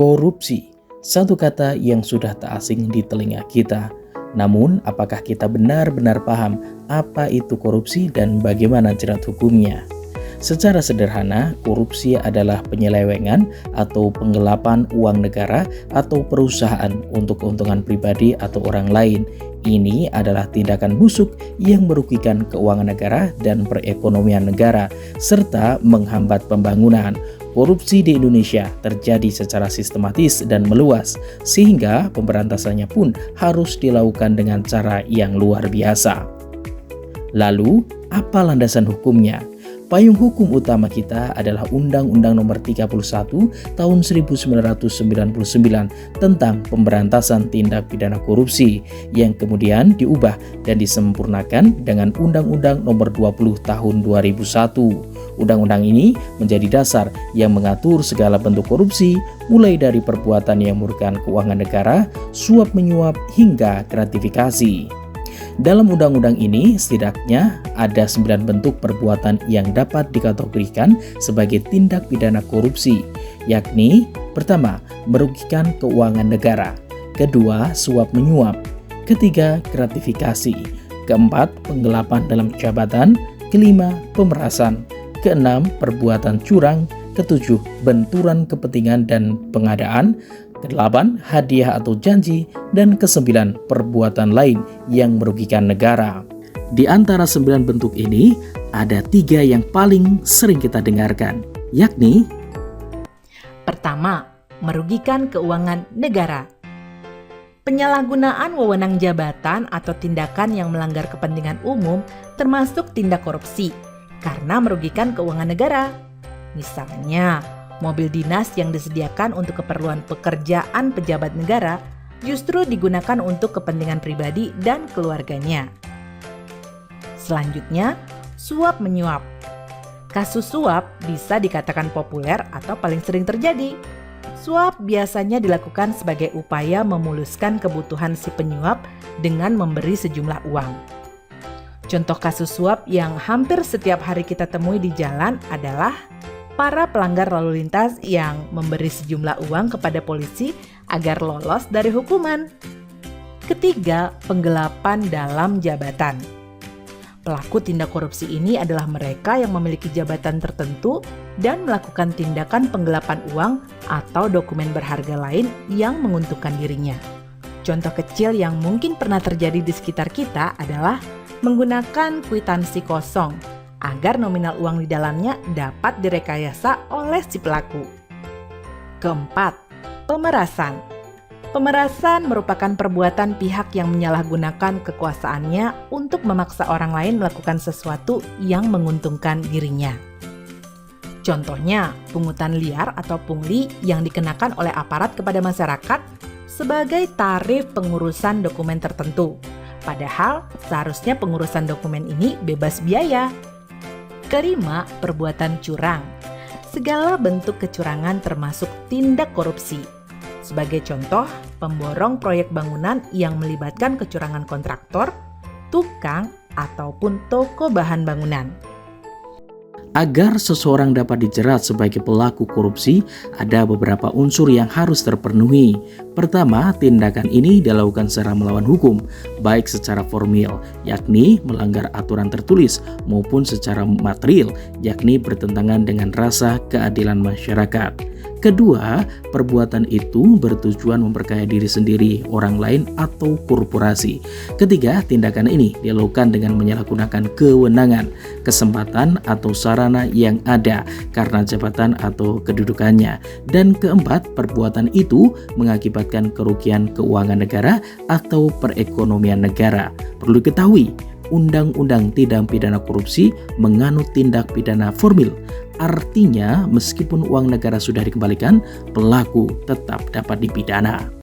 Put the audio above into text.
Korupsi, satu kata yang sudah tak asing di telinga kita. Namun, apakah kita benar-benar paham apa itu korupsi dan bagaimana jerat hukumnya? Secara sederhana, korupsi adalah penyelewengan atau penggelapan uang negara atau perusahaan untuk keuntungan pribadi atau orang lain. Ini adalah tindakan busuk yang merugikan keuangan negara dan perekonomian negara, serta menghambat pembangunan. Korupsi di Indonesia terjadi secara sistematis dan meluas, sehingga pemberantasannya pun harus dilakukan dengan cara yang luar biasa. Lalu, apa landasan hukumnya? Payung hukum utama kita adalah Undang-Undang Nomor 31 Tahun 1999 tentang pemberantasan tindak pidana korupsi yang kemudian diubah dan disempurnakan dengan Undang-Undang Nomor 20 Tahun 2001. Undang-undang ini menjadi dasar yang mengatur segala bentuk korupsi, mulai dari perbuatan yang merugikan keuangan negara, suap menyuap, hingga gratifikasi. Dalam undang-undang ini, setidaknya ada 9 bentuk perbuatan yang dapat dikategorikan sebagai tindak pidana korupsi, yakni pertama, merugikan keuangan negara, kedua, suap menyuap, ketiga, gratifikasi, keempat, penggelapan dalam jabatan, kelima, pemerasan, keenam, perbuatan curang, ketujuh, benturan kepentingan dan pengadaan, kedelapan, hadiah atau janji, dan kesembilan, perbuatan lain yang merugikan negara. Di antara 9 bentuk ini, ada 3 yang paling sering kita dengarkan, yakni pertama, merugikan keuangan negara. Penyalahgunaan wewenang jabatan atau tindakan yang melanggar kepentingan umum termasuk tindak korupsi karena merugikan keuangan negara. Misalnya, mobil dinas yang disediakan untuk keperluan pekerjaan pejabat negara justru digunakan untuk kepentingan pribadi dan keluarganya. Selanjutnya, suap menyuap. Kasus suap bisa dikatakan populer atau paling sering terjadi. Suap biasanya dilakukan sebagai upaya memuluskan kebutuhan si penyuap dengan memberi sejumlah uang. Contoh kasus suap yang hampir setiap hari kita temui di jalan adalah para pelanggar lalu lintas yang memberi sejumlah uang kepada polisi agar lolos dari hukuman. Ketiga, penggelapan dalam jabatan. Pelaku tindak korupsi ini adalah mereka yang memiliki jabatan tertentu dan melakukan tindakan penggelapan uang atau dokumen berharga lain yang menguntungkan dirinya. Contoh kecil yang mungkin pernah terjadi di sekitar kita adalah menggunakan kwitansi kosong agar nominal uang di dalamnya dapat direkayasa oleh si pelaku. Keempat, pemerasan. Pemerasan merupakan perbuatan pihak yang menyalahgunakan kekuasaannya untuk memaksa orang lain melakukan sesuatu yang menguntungkan dirinya. Contohnya, pungutan liar atau pungli yang dikenakan oleh aparat kepada masyarakat sebagai tarif pengurusan dokumen tertentu. Padahal seharusnya pengurusan dokumen ini bebas biaya. Kelima, perbuatan curang. Segala bentuk kecurangan termasuk tindak korupsi. Sebagai contoh, pemborong proyek bangunan yang melibatkan kecurangan kontraktor, tukang, ataupun toko bahan bangunan. Agar seseorang dapat dijerat sebagai pelaku korupsi, ada beberapa unsur yang harus terpenuhi. Pertama, tindakan ini dilakukan secara melawan hukum, baik secara formil, yakni melanggar aturan tertulis, maupun secara material, yakni bertentangan dengan rasa keadilan masyarakat. Kedua, perbuatan itu bertujuan memperkaya diri sendiri, orang lain, atau korporasi. Ketiga, tindakan ini dilakukan dengan menyalahgunakan kewenangan, kesempatan, atau sarana yang ada karena jabatan atau kedudukannya. Dan keempat, perbuatan itu mengakibatkan kerugian keuangan negara atau perekonomian negara. Perlu diketahui, Undang-Undang Tindak Pidana Korupsi menganut tindak pidana formil. Artinya, meskipun uang negara sudah dikembalikan, pelaku tetap dapat dipidana.